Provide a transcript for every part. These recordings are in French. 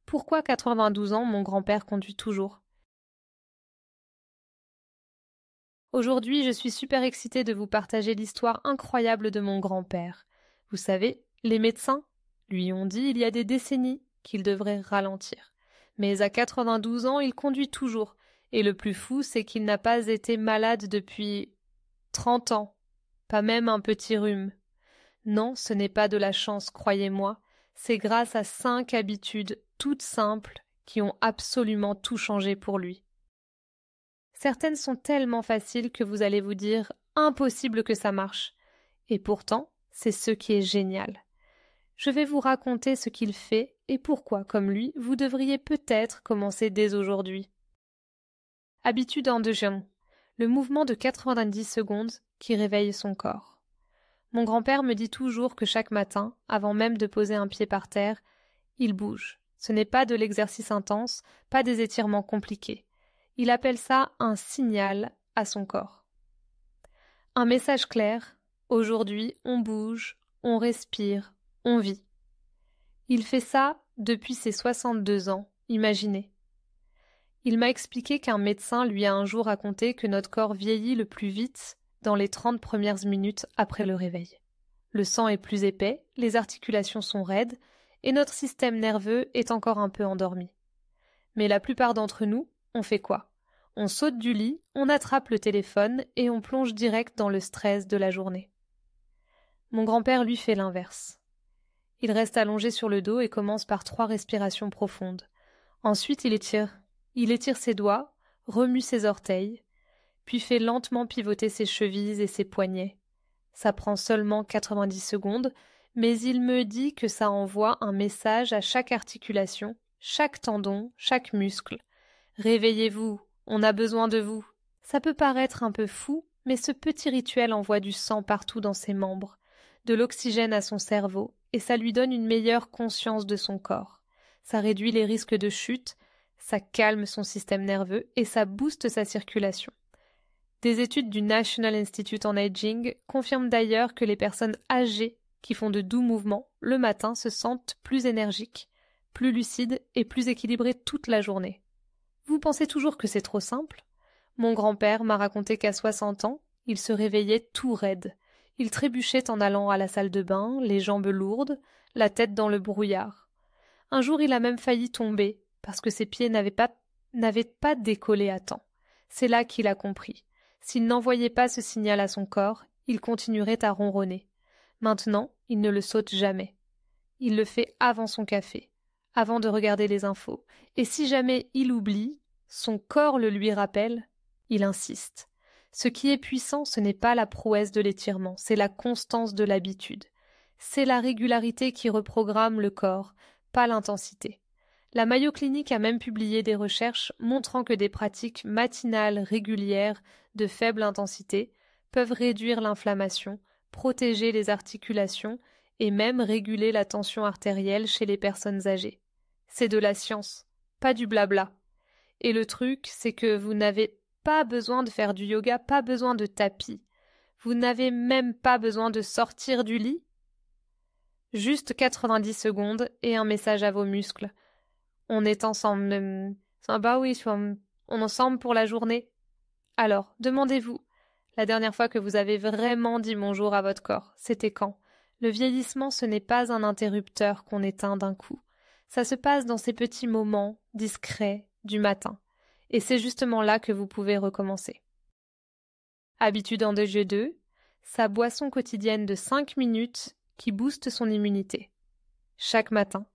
Pourquoi 92 ans, mon grand-père conduit toujours? Aujourd'hui, je suis super excitée de vous partager l'histoire incroyable de mon grand-père. Vous savez, les médecins lui ont dit il y a des décennies qu'il devrait ralentir. Mais à 92 ans, il conduit toujours. Et le plus fou, c'est qu'il n'a pas été malade depuis 30 ans. Pas même un petit rhume. Non, ce n'est pas de la chance, croyez-moi. C'est grâce à 5 habitudes toutes simples qui ont absolument tout changé pour lui. Certaines sont tellement faciles que vous allez vous dire impossible que ça marche. Et pourtant, c'est ce qui est génial. Je vais vous raconter ce qu'il fait et pourquoi, comme lui, vous devriez peut-être commencer dès aujourd'hui. Habitude en 2 le mouvement de 90 secondes qui réveille son corps. Mon grand-père me dit toujours que chaque matin, avant même de poser un pied par terre, il bouge. Ce n'est pas de l'exercice intense, pas des étirements compliqués. Il appelle ça un signal à son corps. Un message clair, aujourd'hui on bouge, on respire, on vit. Il fait ça depuis ses 62 ans, imaginez. Il m'a expliqué qu'un médecin lui a un jour raconté que notre corps vieillit le plus vite dans les 30 premières minutes après le réveil. Le sang est plus épais, les articulations sont raides, et notre système nerveux est encore un peu endormi. Mais la plupart d'entre nous, on fait quoi? On saute du lit, on attrape le téléphone et on plonge direct dans le stress de la journée. Mon grand-père, lui, fait l'inverse. Il reste allongé sur le dos et commence par 3 respirations profondes. Ensuite, il étire ses doigts, remue ses orteils, puis fait lentement pivoter ses chevilles et ses poignets. Ça prend seulement 90 secondes, mais il me dit que ça envoie un message à chaque articulation, chaque tendon, chaque muscle. Réveillez-vous, on a besoin de vous. Ça peut paraître un peu fou, mais ce petit rituel envoie du sang partout dans ses membres, de l'oxygène à son cerveau, et ça lui donne une meilleure conscience de son corps. Ça réduit les risques de chute, ça calme son système nerveux et ça booste sa circulation. Des études du National Institute on Aging confirment d'ailleurs que les personnes âgées qui font de doux mouvements le matin se sentent plus énergiques, plus lucides et plus équilibrées toute la journée. Vous pensez toujours que c'est trop simple? Mon grand-père m'a raconté qu'à 60 ans, il se réveillait tout raide. Il trébuchait en allant à la salle de bain, les jambes lourdes, la tête dans le brouillard. Un jour, il a même failli tomber, parce que ses pieds n'avaient pas décollé à temps. C'est là qu'il a compris. S'il n'envoyait pas ce signal à son corps, il continuerait à ronronner. Maintenant, il ne le saute jamais. Il le fait avant son café, avant de regarder les infos. Et si jamais il oublie, son corps le lui rappelle, il insiste. Ce qui est puissant, ce n'est pas la prouesse de l'étirement, c'est la constance de l'habitude. C'est la régularité qui reprogramme le corps, pas l'intensité. La Mayo Clinic a même publié des recherches montrant que des pratiques matinales régulières de faible intensité peuvent réduire l'inflammation, protéger les articulations et même réguler la tension artérielle chez les personnes âgées. C'est de la science, pas du blabla. Et le truc, c'est que vous n'avez pas besoin de faire du yoga, pas besoin de tapis. Vous n'avez même pas besoin de sortir du lit. Juste 90 secondes et un message à vos muscles. On est ensemble. Bah oui, on est ensemble pour la journée. Alors, demandez-vous, la dernière fois que vous avez vraiment dit bonjour à votre corps, c'était quand? Le vieillissement, ce n'est pas un interrupteur qu'on éteint d'un coup. Ça se passe dans ces petits moments discrets du matin. Et c'est justement là que vous pouvez recommencer. Habitude en 2, sa boisson quotidienne de 5 minutes qui booste son immunité. Chaque matin,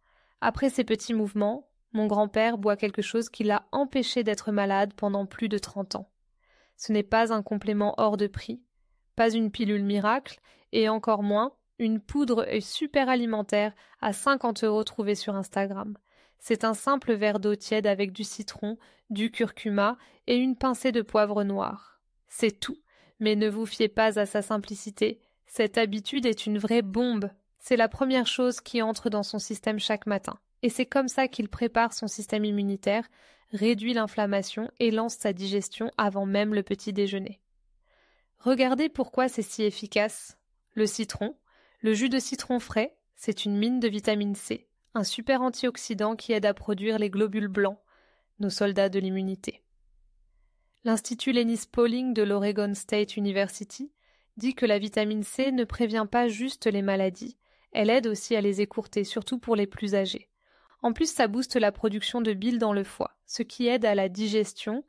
après ces petits mouvements, mon grand-père boit quelque chose qui l'a empêché d'être malade pendant plus de 30 ans. Ce n'est pas un complément hors de prix, pas une pilule miracle, et encore moins une poudre super alimentaire à 50 € trouvée sur Instagram. C'est un simple verre d'eau tiède avec du citron, du curcuma et une pincée de poivre noir. C'est tout, mais ne vous fiez pas à sa simplicité. Cette habitude est une vraie bombe. C'est la première chose qui entre dans son système chaque matin. Et c'est comme ça qu'il prépare son système immunitaire, réduit l'inflammation et lance sa digestion avant même le petit déjeuner. Regardez pourquoi c'est si efficace. Le citron, le jus de citron frais, c'est une mine de vitamine C, un super antioxydant qui aide à produire les globules blancs, nos soldats de l'immunité. L'Institut Linus Pauling de l'Oregon State University dit que la vitamine C ne prévient pas juste les maladies, elle aide aussi à les écourter, surtout pour les plus âgés. En plus, ça booste la production de bile dans le foie, ce qui aide à la digestion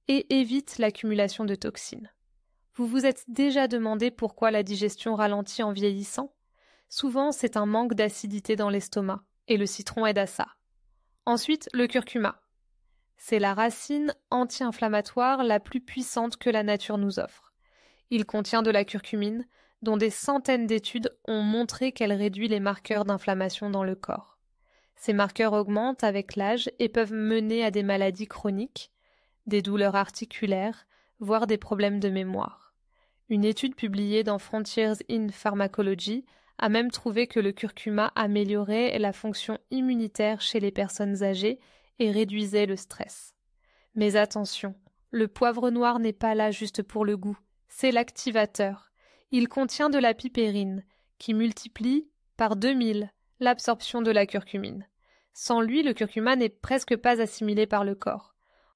et évite l'accumulation de toxines. Vous vous êtes déjà demandé pourquoi la digestion ralentit en vieillissant? Souvent, c'est un manque d'acidité dans l'estomac, et le citron aide à ça. Ensuite, le curcuma. C'est la racine anti-inflammatoire la plus puissante que la nature nous offre. Il contient de la curcumine, dont des centaines d'études ont montré qu'elle réduit les marqueurs d'inflammation dans le corps. Ces marqueurs augmentent avec l'âge et peuvent mener à des maladies chroniques, des douleurs articulaires, voire des problèmes de mémoire. Une étude publiée dans Frontiers in Pharmacology a même trouvé que le curcuma améliorait la fonction immunitaire chez les personnes âgées et réduisait le stress. Mais attention, le poivre noir n'est pas là juste pour le goût, c'est l'activateur. Il contient de la pipérine, qui multiplie par 2000 l'absorption de la curcumine. Sans lui, le curcuma n'est presque pas assimilé par le corps.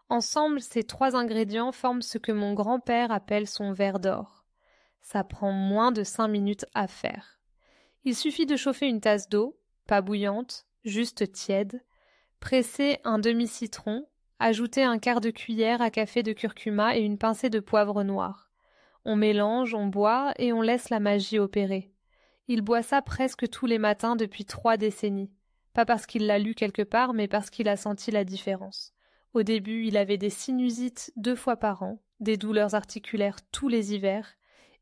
Ensemble, ces 3 ingrédients forment ce que mon grand-père appelle son verre d'or. Ça prend moins de 5 minutes à faire. Il suffit de chauffer une tasse d'eau, pas bouillante, juste tiède, presser un demi-citron, ajouter un quart de cuillère à café de curcuma et une pincée de poivre noir. On mélange, on boit et on laisse la magie opérer. Il boit ça presque tous les matins depuis 3 décennies. Pas parce qu'il l'a lu quelque part, mais parce qu'il a senti la différence. Au début, il avait des sinusites 2 fois par an, des douleurs articulaires tous les hivers,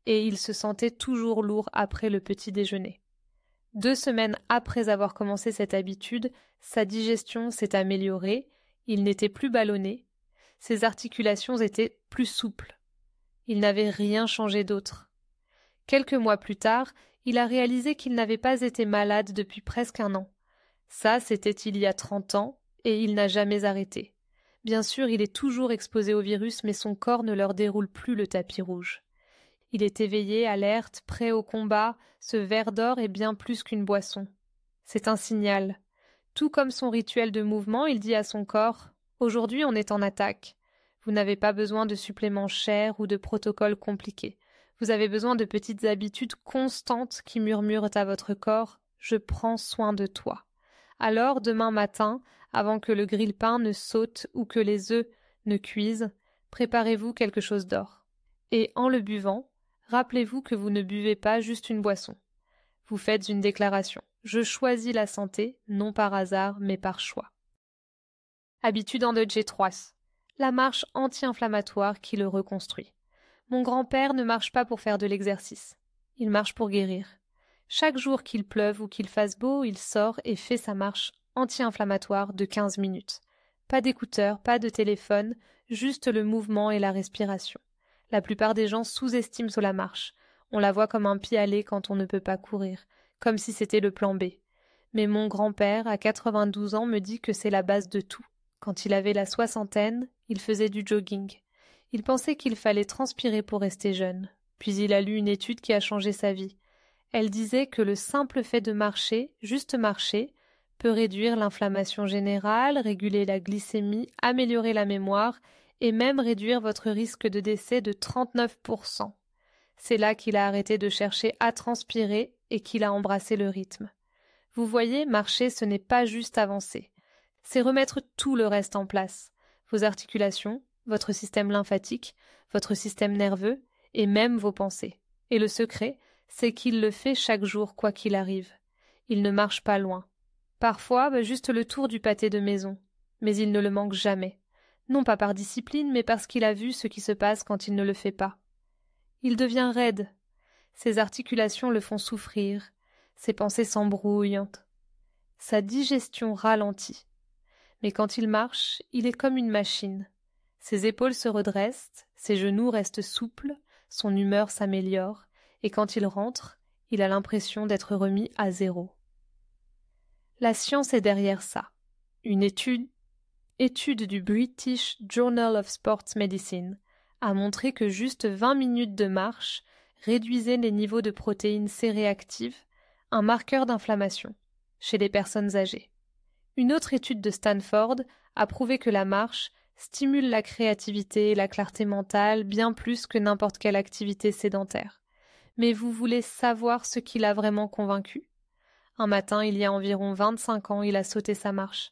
et il se sentait toujours lourd après le petit déjeuner. 2 semaines après avoir commencé cette habitude, sa digestion s'est améliorée, il n'était plus ballonné, ses articulations étaient plus souples. Il n'avait rien changé d'autre. Quelques mois plus tard, il a réalisé qu'il n'avait pas été malade depuis presque 1 an. Ça, c'était il y a 30 ans, et il n'a jamais arrêté. Bien sûr, il est toujours exposé au virus, mais son corps ne leur déroule plus le tapis rouge. Il est éveillé, alerte, prêt au combat, ce verre d'or est bien plus qu'une boisson. C'est un signal. Tout comme son rituel de mouvement, il dit à son corps « Aujourd'hui, on est en attaque. Vous n'avez pas besoin de suppléments chers ou de protocoles compliqués. Vous avez besoin de petites habitudes constantes qui murmurent à votre corps « Je prends soin de toi ». Alors, demain matin, avant que le grille-pain ne saute ou que les œufs ne cuisent, préparez-vous quelque chose d'or. Et en le buvant, rappelez-vous que vous ne buvez pas juste une boisson. Vous faites une déclaration. Je choisis la santé, non par hasard, mais par choix. Habitude en G3. La marche anti-inflammatoire qui le reconstruit. Mon grand-père ne marche pas pour faire de l'exercice. Il marche pour guérir. Chaque jour qu'il pleuve ou qu'il fasse beau, il sort et fait sa marche anti-inflammatoire de 15 minutes. Pas d'écouteurs, pas de téléphone, juste le mouvement et la respiration. La plupart des gens sous-estiment sur la marche. On la voit comme un pis-aller quand on ne peut pas courir, comme si c'était le plan B. Mais mon grand-père, à 92 ans, me dit que c'est la base de tout. Quand il avait la 60aine, il faisait du jogging. Il pensait qu'il fallait transpirer pour rester jeune. Puis il a lu une étude qui a changé sa vie. Elle disait que le simple fait de marcher, juste marcher, peut réduire l'inflammation générale, réguler la glycémie, améliorer la mémoire et même réduire votre risque de décès de 39%. C'est là qu'il a arrêté de chercher à transpirer et qu'il a embrassé le rythme. Vous voyez, marcher, ce n'est pas juste avancer. C'est remettre tout le reste en place. Vos articulations, votre système lymphatique, votre système nerveux et même vos pensées. Et le secret, c'est qu'il le fait chaque jour, quoi qu'il arrive. Il ne marche pas loin. Parfois, juste le tour du pâté de maison. Mais il ne le manque jamais. Non pas par discipline, mais parce qu'il a vu ce qui se passe quand il ne le fait pas. Il devient raide. Ses articulations le font souffrir. Ses pensées s'embrouillent. Sa digestion ralentit. Mais quand il marche, il est comme une machine. Ses épaules se redressent, ses genoux restent souples, son humeur s'améliore, et quand il rentre, il a l'impression d'être remis à zéro. La science est derrière ça. Une étude du British Journal of Sports Medicine a montré que juste 20 minutes de marche réduisait les niveaux de protéines C réactives, un marqueur d'inflammation, chez les personnes âgées. Une autre étude de Stanford a prouvé que la marche stimule la créativité et la clarté mentale bien plus que n'importe quelle activité sédentaire. Mais vous voulez savoir ce qui l'a vraiment convaincu? Un matin, il y a environ 25 ans, il a sauté sa marche.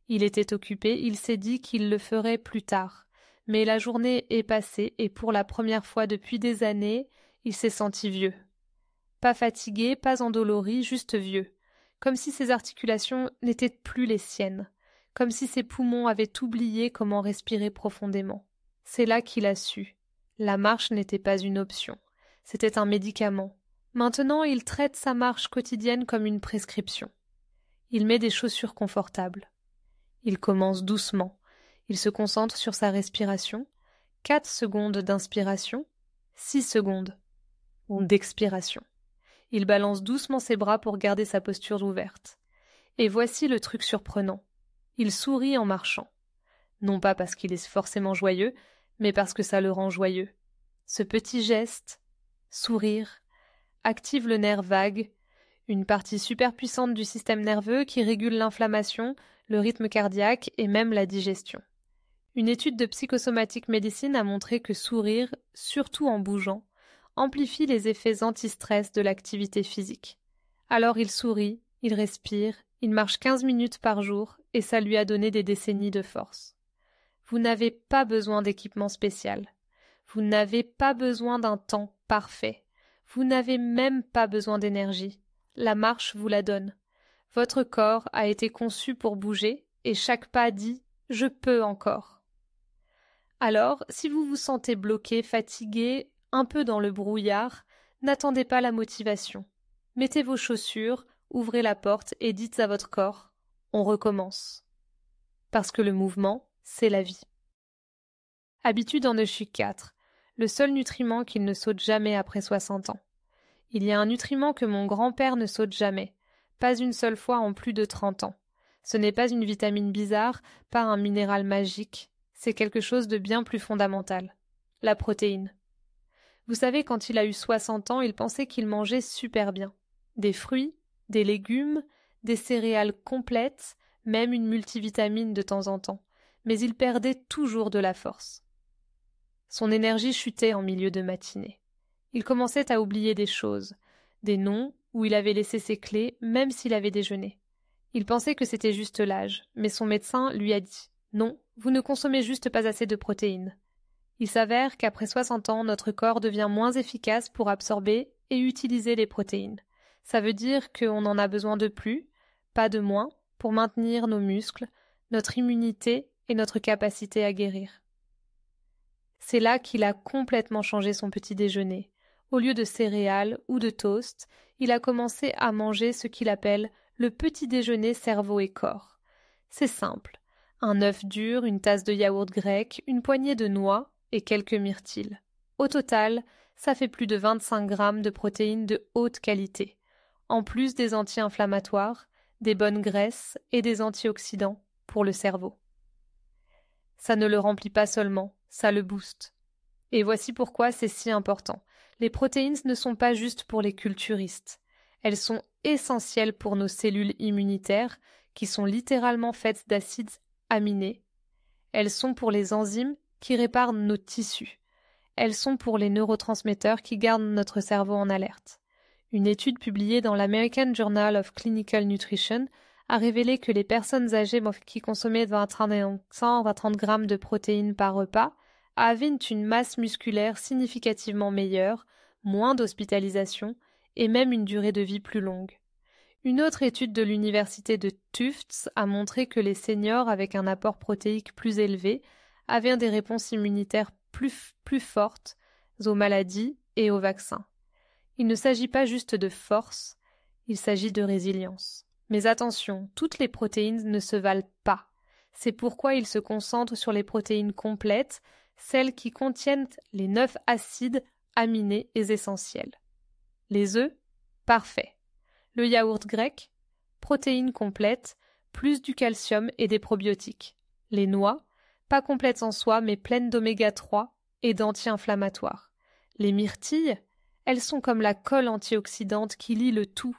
Il était occupé, il s'est dit qu'il le ferait plus tard. Mais la journée est passée et pour la première fois depuis des années, il s'est senti vieux. Pas fatigué, pas endolori, juste vieux. Comme si ses articulations n'étaient plus les siennes. Comme si ses poumons avaient oublié comment respirer profondément. C'est là qu'il a su. La marche n'était pas une option. C'était un médicament. Maintenant, il traite sa marche quotidienne comme une prescription. Il met des chaussures confortables. Il commence doucement. Il se concentre sur sa respiration. 4 secondes d'inspiration, 6 secondes d'expiration. Il balance doucement ses bras pour garder sa posture ouverte. Et voici le truc surprenant. Il sourit en marchant. Non pas parce qu'il est forcément joyeux, mais parce que ça le rend joyeux. Ce petit geste, sourire, active le nerf vague, une partie super puissante du système nerveux qui régule l'inflammation, le rythme cardiaque et même la digestion. Une étude de Psychosomatic Medicine a montré que sourire, surtout en bougeant, amplifie les effets anti-stress de l'activité physique. Alors il sourit, il respire, il marche 15 minutes par jour et ça lui a donné des décennies de force. Vous n'avez pas besoin d'équipement spécial. Vous n'avez pas besoin d'un temps parfait. Vous n'avez même pas besoin d'énergie. La marche vous la donne. Votre corps a été conçu pour bouger et chaque pas dit « je peux encore ». Alors, si vous vous sentez bloqué, fatigué, un peu dans le brouillard, n'attendez pas la motivation. Mettez vos chaussures, ouvrez la porte et dites à votre corps « on recommence ». Parce que le mouvement, c'est la vie. Habitude en Eushuk 4. Le seul nutriment qu'il ne saute jamais après 60 ans. Il y a un nutriment que mon grand-père ne saute jamais, pas une seule fois en plus de 30 ans. Ce n'est pas une vitamine bizarre, pas un minéral magique, c'est quelque chose de bien plus fondamental. La protéine. Vous savez, quand il a eu 60 ans, il pensait qu'il mangeait super bien. Des fruits, des légumes, des céréales complètes, même une multivitamine de temps en temps. Mais il perdait toujours de la force. Son énergie chutait en milieu de matinée. Il commençait à oublier des choses, des noms où il avait laissé ses clés, même s'il avait déjeuné. Il pensait que c'était juste l'âge, mais son médecin lui a dit « Non, vous ne consommez juste pas assez de protéines ». Il s'avère qu'après 60 ans, notre corps devient moins efficace pour absorber et utiliser les protéines. Ça veut dire qu'on en a besoin de plus, pas de moins, pour maintenir nos muscles, notre immunité et notre capacité à guérir. C'est là qu'il a complètement changé son petit déjeuner. Au lieu de céréales ou de toast, il a commencé à manger ce qu'il appelle le petit déjeuner cerveau et corps. C'est simple. Un œuf dur, une tasse de yaourt grec, une poignée de noix et quelques myrtilles. Au total, ça fait plus de 25 grammes de protéines de haute qualité, en plus des anti-inflammatoires, des bonnes graisses et des antioxydants pour le cerveau. Ça ne le remplit pas seulement, ça le booste. Et voici pourquoi c'est si important. Les protéines ne sont pas juste pour les culturistes. Elles sont essentielles pour nos cellules immunitaires, qui sont littéralement faites d'acides aminés. Elles sont pour les enzymes qui réparent nos tissus. Elles sont pour les neurotransmetteurs qui gardent notre cerveau en alerte. Une étude publiée dans l'American Journal of Clinical Nutrition a révélé que les personnes âgées qui consommaient 120-130 grammes de protéines par repas avaient une masse musculaire significativement meilleure, moins d'hospitalisation et même une durée de vie plus longue. Une autre étude de l'université de Tufts a montré que les seniors avec un apport protéique plus élevé avaient des réponses immunitaires plus fortes aux maladies et aux vaccins. Il ne s'agit pas juste de force, il s'agit de résilience. Mais attention, toutes les protéines ne se valent pas. C'est pourquoi il se concentre sur les protéines complètes, celles qui contiennent les 9 acides aminés et essentiels. Les œufs, parfait. Le yaourt grec, protéines complètes, plus du calcium et des probiotiques. Les noix, pas complètes en soi mais pleines d'oméga 3 et d'anti-inflammatoires. Les myrtilles, elles sont comme la colle antioxydante qui lie le tout.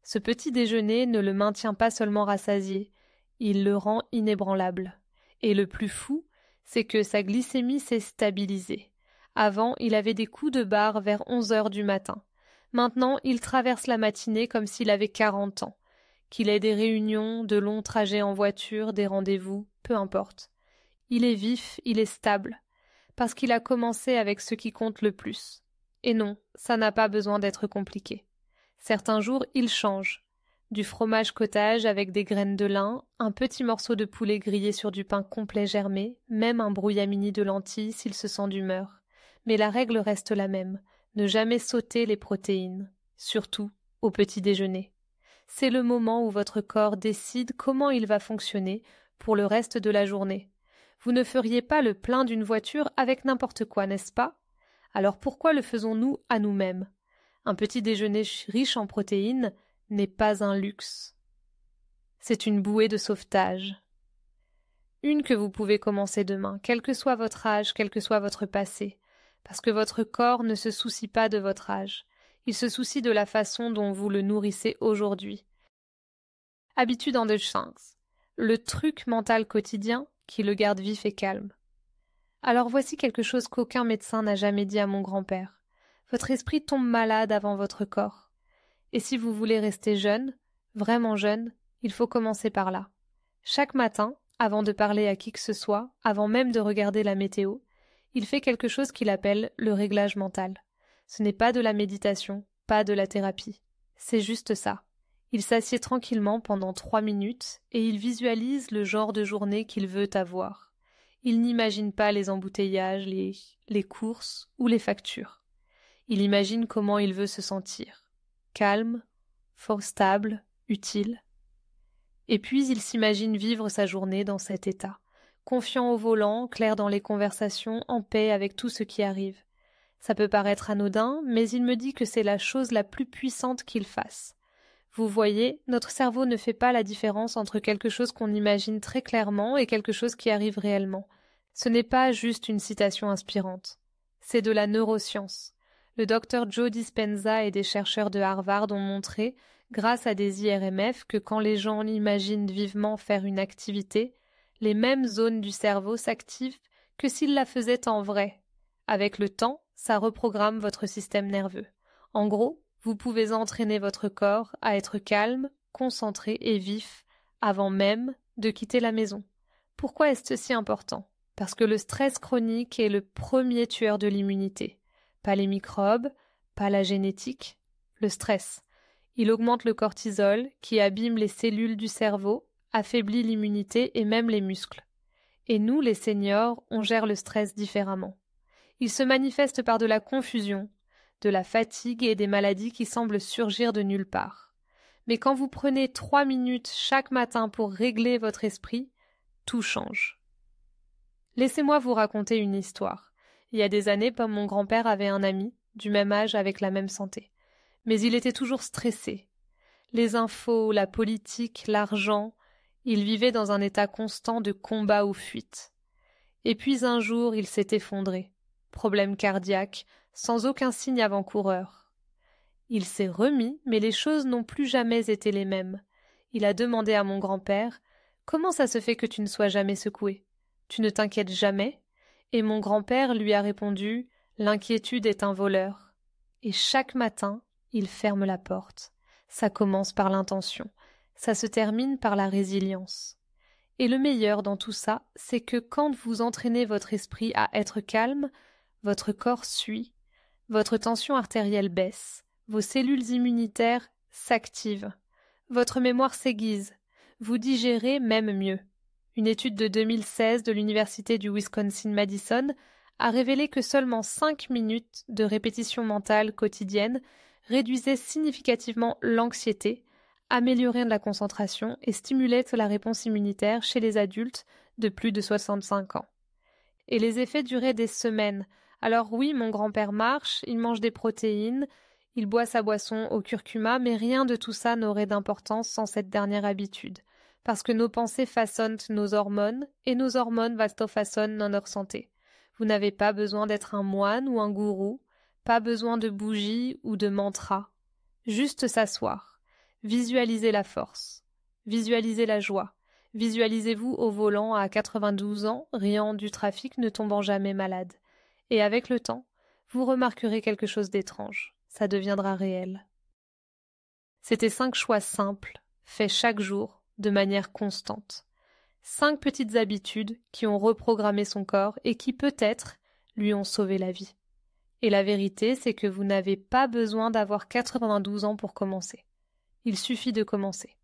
Ce petit déjeuner ne le maintient pas seulement rassasié, Il le rend inébranlable. Et le plus fou, c'est que sa glycémie s'est stabilisée. Avant, il avait des coups de barre vers 11 heures du matin. Maintenant, il traverse la matinée comme s'il avait 40 ans. Qu'il ait des réunions, de longs trajets en voiture, des rendez-vous, peu importe. Il est vif, il est stable. Parce qu'il a commencé avec ce qui compte le plus. Et non, ça n'a pas besoin d'être compliqué. Certains jours, il change. Du fromage cottage avec des graines de lin, un petit morceau de poulet grillé sur du pain complet germé, même un brouillamini de lentilles s'il se sent d'humeur. Mais la règle reste la même, ne jamais sauter les protéines, surtout au petit déjeuner. C'est le moment où votre corps décide comment il va fonctionner pour le reste de la journée. Vous ne feriez pas le plein d'une voiture avec n'importe quoi, n'est-ce pas? Alors pourquoi le faisons-nous à nous-mêmes? Un petit déjeuner riche en protéines n'est pas un luxe. C'est une bouée de sauvetage. Une que vous pouvez commencer demain, quel que soit votre âge, quel que soit votre passé, parce que votre corps ne se soucie pas de votre âge. Il se soucie de la façon dont vous le nourrissez aujourd'hui. Habitude en deux chances. Le truc mental quotidien qui le garde vif et calme. Alors voici quelque chose qu'aucun médecin n'a jamais dit à mon grand-père. Votre esprit tombe malade avant votre corps. Et si vous voulez rester jeune, vraiment jeune, il faut commencer par là. Chaque matin, avant de parler à qui que ce soit, avant même de regarder la météo, il fait quelque chose qu'il appelle le réglage mental. Ce n'est pas de la méditation, pas de la thérapie. C'est juste ça. Il s'assied tranquillement pendant 3 minutes et il visualise le genre de journée qu'il veut avoir. Il n'imagine pas les embouteillages, les courses ou les factures. Il imagine comment il veut se sentir. Calme, fort stable, utile. Et puis il s'imagine vivre sa journée dans cet état, confiant au volant, clair dans les conversations, en paix avec tout ce qui arrive. Ça peut paraître anodin, mais il me dit que c'est la chose la plus puissante qu'il fasse. Vous voyez, notre cerveau ne fait pas la différence entre quelque chose qu'on imagine très clairement et quelque chose qui arrive réellement. Ce n'est pas juste une citation inspirante. C'est de la neuroscience. Le docteur Joe Dispenza et des chercheurs de Harvard ont montré, grâce à des IRMF, que quand les gens imaginent vivement faire une activité, les mêmes zones du cerveau s'activent que s'ils la faisaient en vrai. Avec le temps, ça reprogramme votre système nerveux. En gros, vous pouvez entraîner votre corps à être calme, concentré et vif avant même de quitter la maison. Pourquoi est-ce si important? Parce que le stress chronique est le premier tueur de l'immunité. Pas les microbes, pas la génétique, le stress. Il augmente le cortisol, qui abîme les cellules du cerveau, affaiblit l'immunité et même les muscles. Et nous, les seniors, on gère le stress différemment. Il se manifeste par de la confusion, de la fatigue et des maladies qui semblent surgir de nulle part. Mais quand vous prenez 3 minutes chaque matin pour régler votre esprit, tout change. Laissez-moi vous raconter une histoire. Il y a des années, mon grand-père avait un ami, du même âge avec la même santé. Mais il était toujours stressé. Les infos, la politique, l'argent, il vivait dans un état constant de combat ou fuite. Et puis un jour, il s'est effondré. Problème cardiaque, sans aucun signe avant-coureur. Il s'est remis, mais les choses n'ont plus jamais été les mêmes. Il a demandé à mon grand-père « Comment ça se fait que tu ne sois jamais secoué? Tu ne t'inquiètes jamais ?» Et mon grand-père lui a répondu « L'inquiétude est un voleur. » Et chaque matin, il ferme la porte. Ça commence par l'intention. Ça se termine par la résilience. Et le meilleur dans tout ça, c'est que quand vous entraînez votre esprit à être calme, votre corps suit, votre tension artérielle baisse, vos cellules immunitaires s'activent, votre mémoire s'aiguise, vous digérez même mieux. Une étude de 2016 de l'université du Wisconsin-Madison a révélé que seulement 5 minutes de répétition mentale quotidienne réduisaient significativement l'anxiété, amélioraient la concentration et stimulaient la réponse immunitaire chez les adultes de plus de 65 ans. Et les effets duraient des semaines. Alors oui, mon grand-père marche, il mange des protéines, il boit sa boisson au curcuma, mais rien de tout ça n'aurait d'importance sans cette dernière habitude, parce que nos pensées façonnent nos hormones, et nos hormones façonnent notre santé. Vous n'avez pas besoin d'être un moine ou un gourou, pas besoin de bougies ou de mantras. Juste s'asseoir, visualiser la force, visualiser la joie, Visualisez-vous au volant à 92 ans, riant du trafic, ne tombant jamais malade. Et avec le temps, vous remarquerez quelque chose d'étrange. Ça deviendra réel. C'était 5 choix simples, faits chaque jour, de manière constante. 5 petites habitudes qui ont reprogrammé son corps et qui, peut-être, lui ont sauvé la vie. Et la vérité, c'est que vous n'avez pas besoin d'avoir 92 ans pour commencer. Il suffit de commencer.